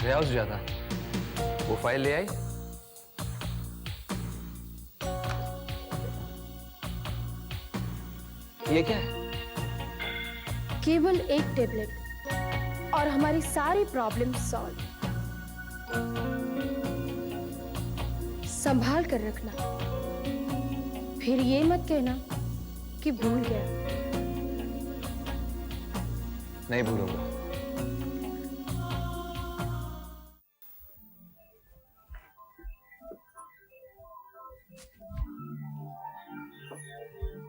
श्रेया सुजाता, वो फाइल ले आई? ये क्या है? केवल एक टेबलेट और हमारी सारी प्रॉब्लम सॉल्व। संभाल कर रखना, फिर ये मत कहना कि भूल गया। नहीं भूलूंगा।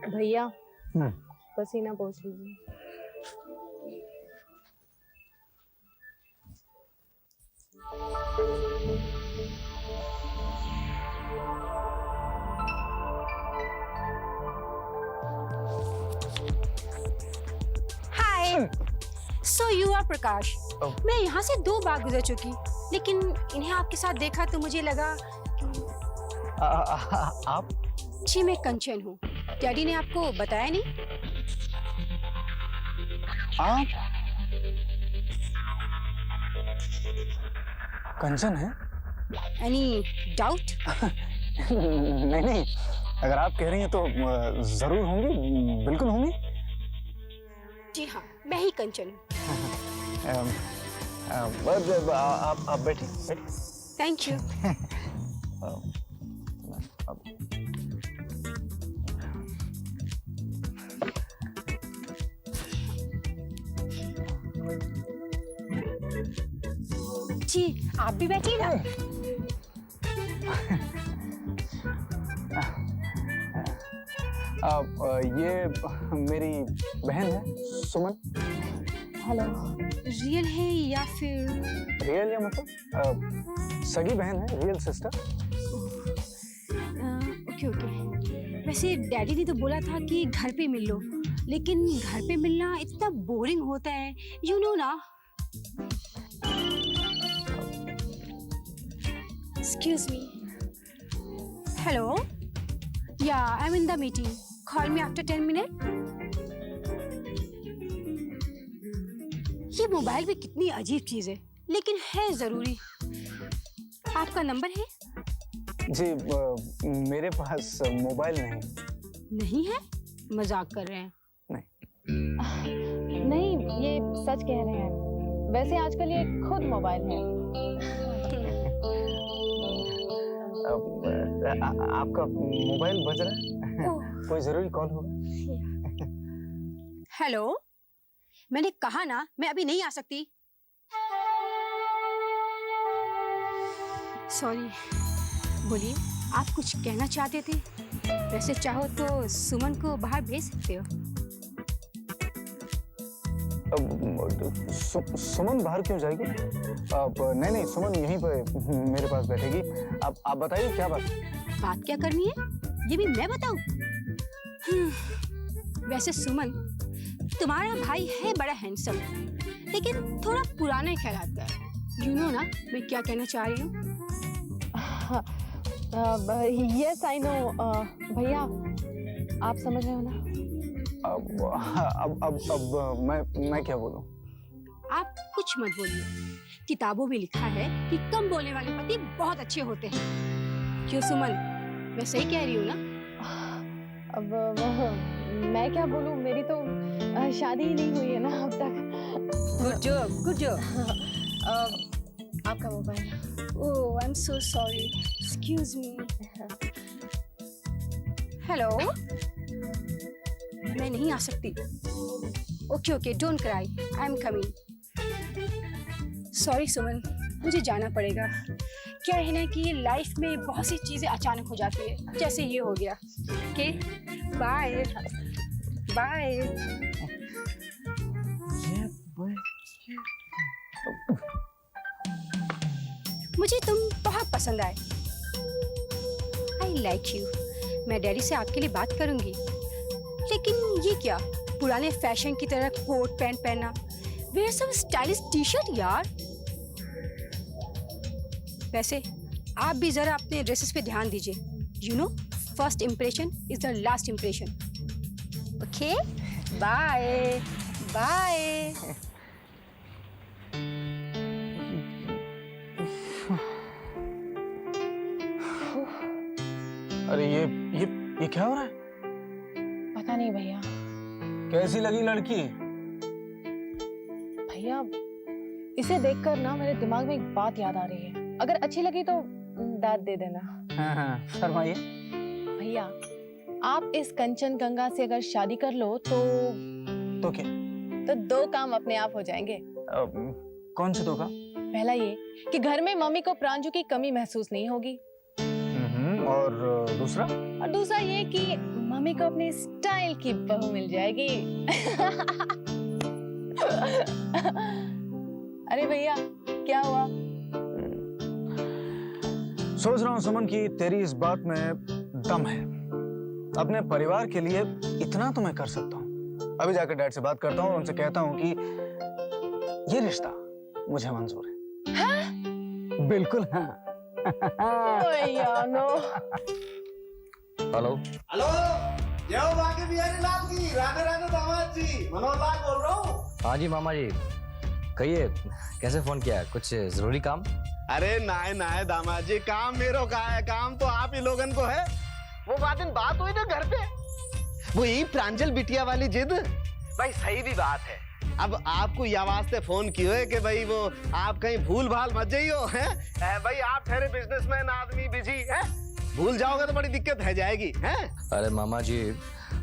भैया पसीना पोंछ लीजिए। हाय, सो यू आर प्रकाश। मैं यहाँ से 2 बार गुजर चुकी, लेकिन इन्हें आपके साथ देखा तो मुझे लगा आप? जी मैं कंचन हूँ। डैडी ने आपको बताया नहीं? आप कंचन है? Any doubt? नहीं नहीं, अगर आप कह रही हैं तो जरूर होंगी, बिल्कुल होंगी। जी हाँ, मैं ही कंचन हूँ। आप बैठिए। Thank you. जी आप भी बैठिए ना। ये मेरी बहन है सुमन। हेलो। रियल है या फिर? रियल या मतलब सगी बहन है, रियल सिस्टर। Okay okay. वैसे डैडी ने तो बोला था कि घर पे मिल लो, लेकिन घर पे मिलना इतना बोरिंग होता है, यू नो ना। Excuse me. Hello. Yeah, I'm in the meeting. Call me after 10 minutes. ये मोबाइल भी कितनी अजीब चीज है, लेकिन है जरूरी। आपका नंबर है? जी मेरे पास मोबाइल नहीं। नहीं है? मजाक कर रहे हैं? नहीं, ये सच कह रहे हैं। वैसे आजकल ये खुद मोबाइल है। आपका मोबाइल बज रहा है? कोई जरूरी कॉल होगा? हेलो, मैंने कहा ना मैं अभी नहीं आ सकती। सॉरी, बोलिए आप कुछ कहना चाहते थे? वैसे चाहो तो सुमन को बाहर भेज सकते हो। सुमन बाहर क्यों जाएगी? नहीं, सुमन यहीं पर मेरे पास बैठेगी। आप बताइए क्या बात? बात क्या करनी है, ये भी मैं बताऊं? वैसे सुमन, तुम्हारा भाई है बड़ा हैंडसम, लेकिन थोड़ा पुराने ख्यालात का है। यू नो ना मैं क्या कहना चाह रही हूँ? Yes I know. भैया आप समझ रहे हो ना? अब मैं क्या बोलूं? आप कुछ मत बोलिए। किताबों में लिखा है कि कम बोलने वाले पति बहुत अच्छे होते हैं। क्यों सुमन, मैं सही कह रही हूँ ना? अब मैं क्या बोलूं, मेरी तो शादी ही नहीं हुई है ना अब तक। Good job, good job. आपका mobile. Oh, I am so sorry, excuse me. Hello, मैं नहीं आ सकती। Okay okay, don't cry, I am coming. Sorry Suman, मुझे जाना पड़ेगा। क्या है ना कि लाइफ में बहुत सी चीजें अचानक हो जाती है, जैसे ये हो गया। Okay, bye bye. मुझे तुम बहुत पसंद आए। I like you. मैं डैडी से आपके लिए बात करूंगी, लेकिन ये क्या पुराने फैशन की तरह कोट पैंट पहनना? Wear some stylish T shirt यार। वैसे आप भी जरा अपने ड्रेसेस पे ध्यान दीजिए। You know, first impression is the last impression. Okay, bye bye. क्या हो रहा है? पता नहीं भैया। कैसी लगी लड़की? भैया इसे देखकर ना मेरे दिमाग में एक बात याद आ रही है। अगर अच्छी लगी तो दाद दे देना। हाँ, फरमाइए। भैया आप इस कंचनगंगा से अगर शादी कर लो तो क्या? तो 2 काम अपने आप हो जाएंगे। कौन से 2 काम? पहला ये कि घर में मम्मी को प्रांजू की कमी महसूस नहीं होगी। और दूसरा? और दूसरा ये कि मम्मी को अपने स्टाइल की बहू मिल जाएगी। अरे भैया क्या हुआ? सोच रहा हूँ सुमन की तेरी इस बात में दम है। अपने परिवार के लिए इतना तो मैं कर सकता हूँ। अभी जाकर डैड से बात करता हूँ और उनसे कहता हूँ कि ये रिश्ता मुझे मंजूर है। हाँ? बिल्कुल हाँ। भैया नो। हेलो हेलो, जय हो बांके बिहारी लाल की। राधे राधे दामाद जी, मनोहर लाल बोल रहा हूँ। हाँ जी मामा जी, कहिए कैसे फोन किया? कुछ जरूरी काम? अरे नाय नाय दामाद जी, काम मेरो का है, काम तो आप ही लोगन को है। वो बात हुई ना घर पे, वो यही प्रांजल बिटिया वाली जिद। भाई सही भी बात है। अब आपको यह वास्ते फोन किए है कि भाई वो आप कहीं भूल भाल मत जाइयो है। भाई आप ठहरे बिजनेसमैन आदमी, बिजी है, भूल जाओगे तो बड़ी दिक्कत है जाएगी है। अरे मामा जी,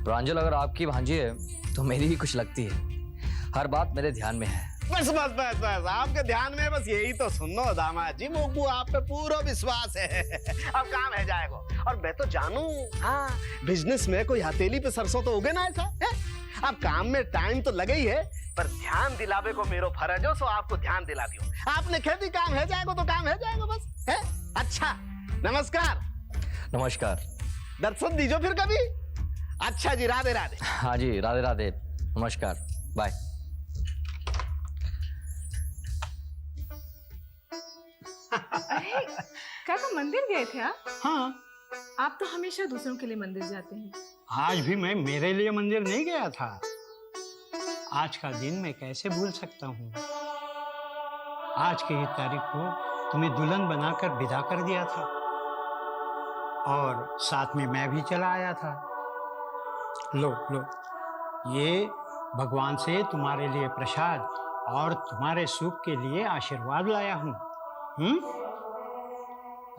प्रांजल अगर आपकी भांजी है तो मेरी भी कुछ लगती है। हर बात मेरे ध्यान में है। बस बस बस बस आपके ध्यान में बस यही तो सुनो दामाद जी, मोकू आप पे पूरा विश्वास है। अब काम है जाएगा। और मैं तो जानू, हाँ बिजनेस में कोई हथेली पे सरसों तो उगे ना ऐसा है। अब काम में टाइम तो लगे ही है, पर ध्यान दिलावे को मेरो फर्ज हो, सो आपको ध्यान दिला दियो। आपने खेती काम है जाएगा तो काम है जाएगा बस है। अच्छा नमस्कार। नमस्कार। दर्शन दीजो फिर कभी। अच्छा जी, राधे राधे। हाँ जी, राधे राधे, नमस्कार, बाय। अरे काका, मंदिर गए थे आप? हाँ, आप तो हमेशा दूसरों के लिए मंदिर जाते हैं। आज भी मैं मेरे लिए मंदिर नहीं गया था। आज का दिन मैं कैसे भूल सकता हूँ। आज की ही तारीख को तुम्हें दुल्हन बनाकर विदा कर दिया था और साथ में मैं भी चला आया था। लो लो, ये भगवान से तुम्हारे लिए प्रसाद और तुम्हारे सुख के लिए आशीर्वाद लाया हूँ।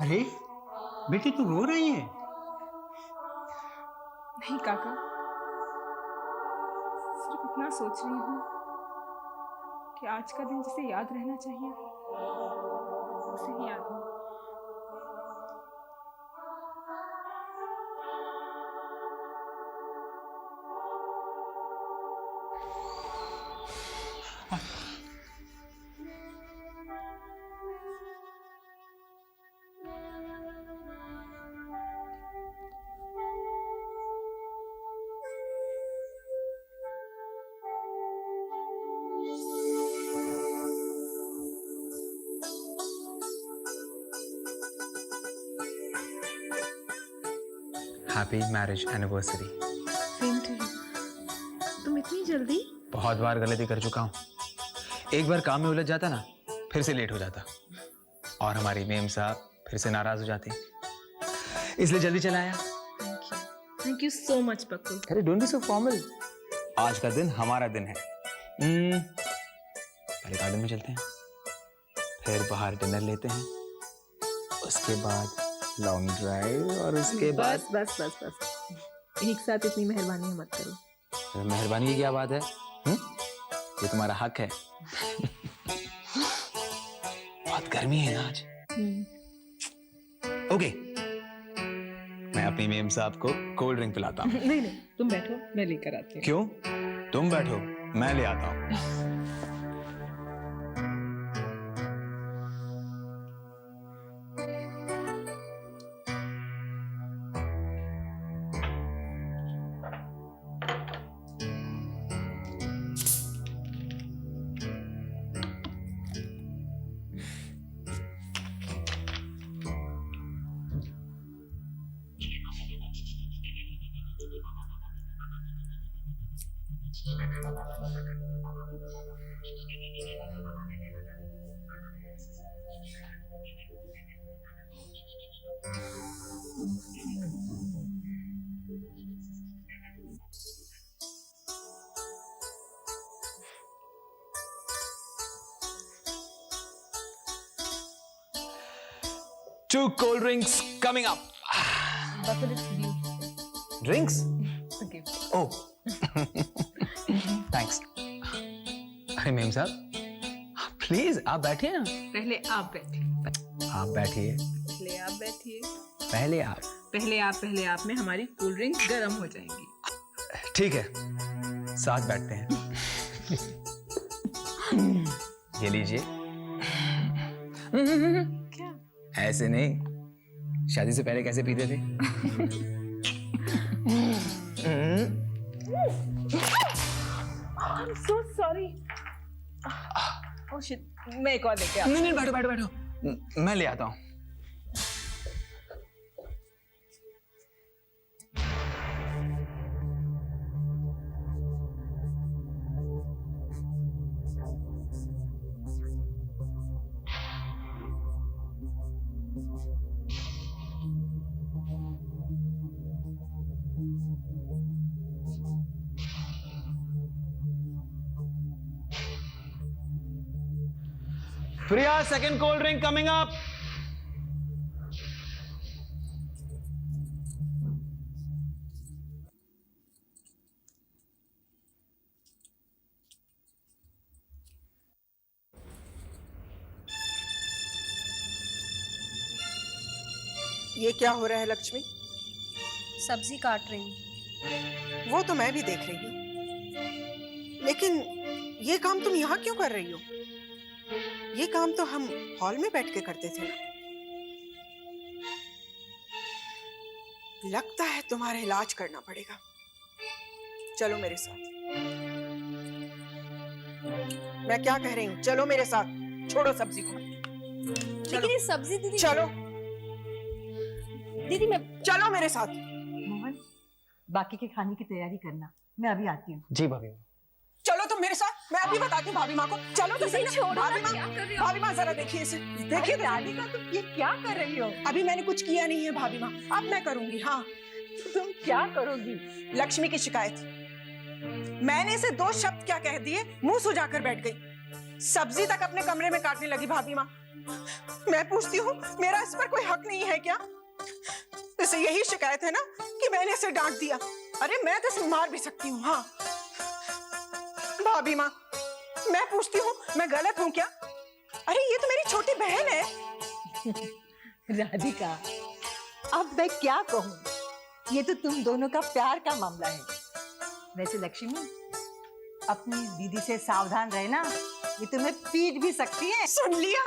अरे बेटी, तू रो रही है? नहीं काका, सिर्फ इतना सोच रही हूँ कि आज का दिन जिसे याद रहना चाहिए उसे ही याद नहीं। Happy marriage anniversary. Same to you. तुम इतनी जल्दी? बहुत बार गलती कर चुका हूँ। एक बार काम में उलझ जाता ना, फिर से लेट हो जाता और हमारी मेम साहब फिर से नाराज हो जाती, इसलिए जल्दी चला आया। Thank you so much Pakku. अरे डोंट बी सो फॉर्मल। आज का दिन हमारा दिन है। पहले गार्डन में चलते हैं, फिर बाहर डिनर लेते हैं, उसके बाद लॉन्ग ड्राइव और उसके बाद बस बस बस, एक साथ इतनी मेहरबानी मत करो। मेहरबानी की क्या बात है? ये तुम्हारा हक है। बहुत गर्मी है ना आज। ओके, मैं अपनी मेम साहब को कोल्ड ड्रिंक पिलाता हूँ। नहीं नहीं, तुम बैठो, मैं लेकर आती हूँ। क्यों? तुम बैठो, मैं ले आता हूँ। 2 cold drinks coming up. Drinks? Okay. ओह थैंक्स। अरे मेम साहब प्लीज आप बैठिए ना। पहले आप बैठिए, आप बैठिए, पहले आप बैठिए, पहले आप। पहले आप में हमारी कोल्ड ड्रिंक गर्म हो जाएंगी। ठीक है, साथ बैठते हैं। ये लीजिए। क्या? ऐसे नहीं, शादी से पहले कैसे पीते थे? I'm so sorry. Oh shit, मैं एक और लेके नहीं नहीं, बैठो बैठो बैठो, मैं ले आता हूँ। Priya, second cold drink coming up. ये क्या हो रहा है लक्ष्मी? सब्जी काट रही हूँ। वो तो मैं भी देख रही हूँ, लेकिन ये काम तुम यहाँ क्यों कर रही हो? ये काम तो हम हॉल में बैठ के करते थे ना। लगता है तुम्हारा इलाज करना पड़ेगा। चलो मेरे साथ। मैं क्या कह रही हूँ, चलो मेरे साथ। छोड़ो सब्जी को। लेकिन ये सब्जी दीदी, चलो दीदी मैं, चलो मेरे साथ। मोहन, बाकी के खाने की तैयारी करना, मैं अभी आती हूँ। जी भाभी। चलो तुम मेरे साथ, मैं अभी बताती हूँ भाभी माँ को। चलो तो सही ना। भाभी माँ, भाभी माँ जरा देखिए इसे, देखिए राधिका तुम ये क्या कर रही हो? अभी मैंने कुछ किया नहीं है भाभी माँ, अब मैं करूंगी। हाँ, तुम क्या करोगी? लक्ष्मी की शिकायत। मैंने इसे 2 शब्द क्या कह दिए, मुंह सुजाकर बैठ गई। सब्जी तक अपने कमरे में काटने लगी भाभी माँ। मैं पूछती हूँ, मेरा इस पर कोई हक नहीं है क्या? इसे यही शिकायत है ना कि मैंने इसे डांट दिया। अरे मैं तो इसे मार भी सकती हूँ। हाँ भाभी माँ, मैं पूछती हूँ, मैं गलत हूँ क्या? अरे ये तो मेरी छोटी बहन है। राधिका, अब मैं क्या कहूँ? ये तो तुम दोनों का प्यार का मामला है। वैसे लक्ष्मी, अपनी दीदी से सावधान रहना, ये तुम्हें पीट भी सकती है। सुन लिया,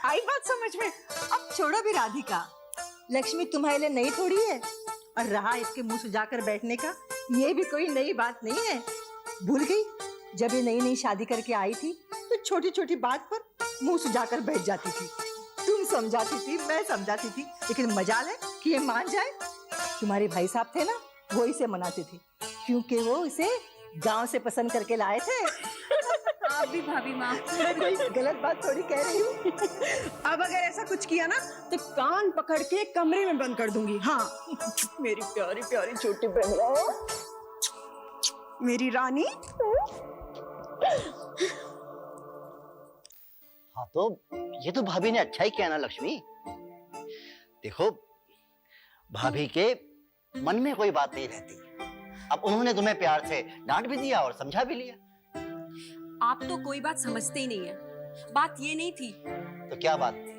आई बात समझ में। अब छोड़ो भी राधिका, लक्ष्मी तुम्हारे लिए नई थोड़ी है, और रहा इसके मुंह सुजाकर बैठने का, ये भी कोई नई बात नहीं है। भूल गई जब ये नई नई शादी करके आई थी तो छोटी छोटी बात पर मुंह सुजाकर बैठ जाती थी। तुम समझाती थी, मैं समझाती थी, लेकिन मजाल है कि ये मान जाए। तुम्हारे भाई साहब थे ना, वो इसे मनाते थे, क्योंकि वो इसे गांव से पसंद करके लाए थे। आप भी भाभी माँ। मैं कोई गलत बात थोड़ी कह रही हूँ। अब अगर ऐसा कुछ किया ना तो कान पकड़ के कमरे में बंद कर दूंगी। हाँ मेरी प्यारी प्यारी छोटी बहन, मेरी रानी। हाँ तो ये तो भाभी ने अच्छा ही किया ना लक्ष्मी। देखो भाभी के मन में कोई बात नहीं रहती। अब उन्होंने तुम्हें प्यार से डांट भी दिया और समझा भी लिया। आप तो कोई बात समझते ही नहीं है। बात ये नहीं थी। तो क्या बात थी?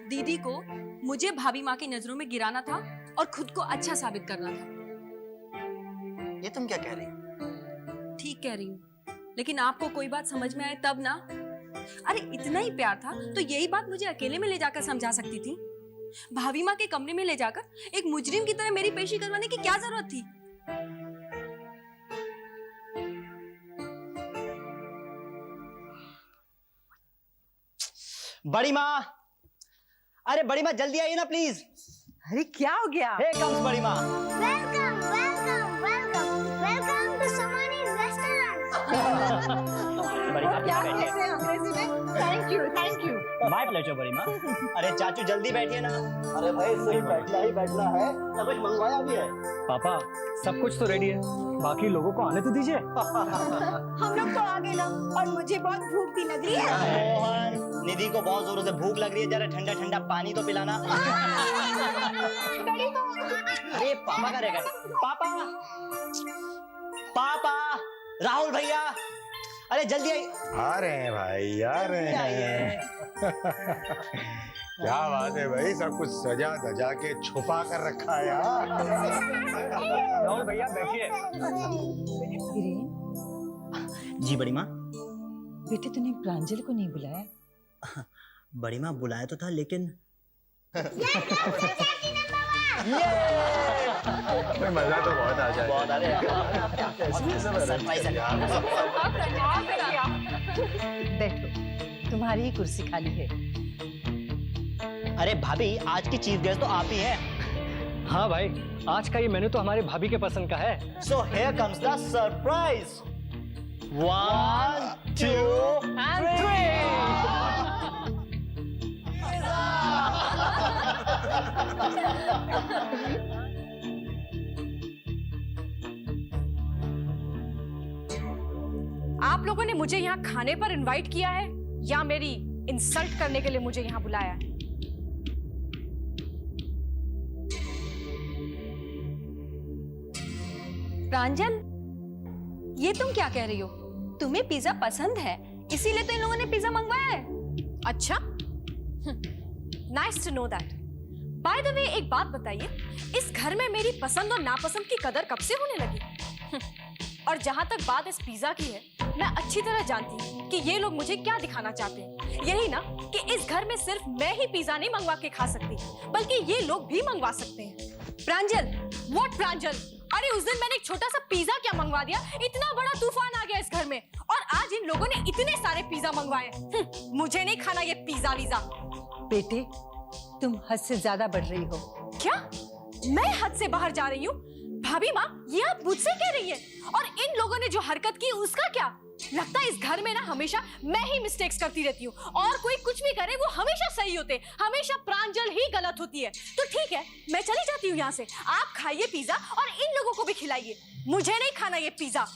दीदी को मुझे भाभी माँ की नजरों में गिराना था और खुद को अच्छा साबित करना था। ये तुम क्या कह रही हो? ठीक कह रही हूँ, लेकिन आपको कोई बात समझ में आए तब ना। अरे इतना ही प्यार था तो यही बात मुझे अकेले में ले जाकर समझा सकती थी। भाभी माँ के कमरे में ले जाकर एक मुजरिम की तरह मेरी पेशी करवाने की क्या जरूरत थी? बड़ी माँ, अरे बड़ी माँ जल्दी आइए ना प्लीज। अरे क्या हो गया? हे कम्स बड़ी माँ। Welcome welcome welcome welcome to समानीज रेस्टोरेंट। बड़ी माँ क्या बैठिए। कहते हैं अंग्रेजी में? Thank you. माय प्लेजर बड़ी माँ। अरे चाचू जल्दी बैठिए ना। अरे भाई सिर्फ बैठना ही बैठना है, सब कुछ मंगवाया भी है। पापा सब कुछ तो रेडी है, बाकी लोगों को आने तो दीजिए। हम लोग तो आ गए ना, और मुझे बहुत भूख भी लग रही है। मोहन, निधि को बहुत जोरों से भूख लग रही है, जरा ठंडा ठंडा पानी तो पिलाना। अरे पापा का रहेगा। पापा, पापा, राहुल भैया, अरे जल्दी आइए। आ रहे हैं भाई, आ रहे हैं। क्या बात है भाई, सब कुछ सजा धजा के छुपा कर रखा है यार। राहुल भैया बैठिए। जी बड़ी माँ। बेटे तूने प्रांजल को नहीं बुलाया? बड़ी माँ बुलाया तो था, लेकिन मजा तो बहुत आ जाए। बहुत आ रहे हैं। बैठो, तुम्हारी ही कुर्सी खाली है। अरे भाभी, आज की चीफ गेस्ट तो आप ही हैं। हाँ भाई, आज का ये मेनू तो हमारे भाभी के पसंद का है। So here comes the surprise. 1, 2 and 3। आप लोगों ने मुझे यहाँ खाने पर इनवाइट किया है या मेरी इंसल्ट करने के लिए मुझे यहाँ बुलाया है? प्रांजल, ये तुम क्या कह रही हो? तुम्हें पिज्जा पसंद है, इसीलिए तो इन लोगों ने पिज्जा मंगवाया है। अच्छा, nice to know that. By the way, एक बात बताइए, इस घर में मेरी पसंद और नापसंद की कदर कब से होने लगी? और जहां तक बात इस पिज्जा की है, मैं अच्छी तरह जानती हूँ कि ये लोग मुझे क्या दिखाना चाहते हैं। यही ना कि इस घर में सिर्फ मैं ही पिज्जा नहीं मंगवा के खा सकती, बल्कि ये लोग भी मंगवा सकते हैं। प्रांजल, व्हाट प्रांजल? अरे उस दिन मैंने एक छोटा सा पिज्जा क्या मंगवा दिया, इतना बड़ा तूफान आ गया इस घर में, और आज इन लोगों ने इतने सारे पिज्जा मंगवाए। मुझे नहीं खाना ये पिज्जा वीजा। बेटे, तुम हद से ज्यादा बढ़ रही हो। क्या मैं हद से बाहर जा रही हूँ? भाभी माँ, ये आप मुझसे कह रही है? और इन लोगों ने जो हरकत की उसका क्या? लगता है इस घर में ना हमेशा मैं ही मिस्टेक्स करती रहती हूँ, और कोई कुछ भी करे वो हमेशा सही होते, हमेशा प्रांजल ही गलत होती है। तो ठीक है, मैं चली जाती हूँ यहाँ से। आप खाइए पिज्जा और इन लोगों को भी खिलाइए, मुझे नहीं खाना ये पिज्जा।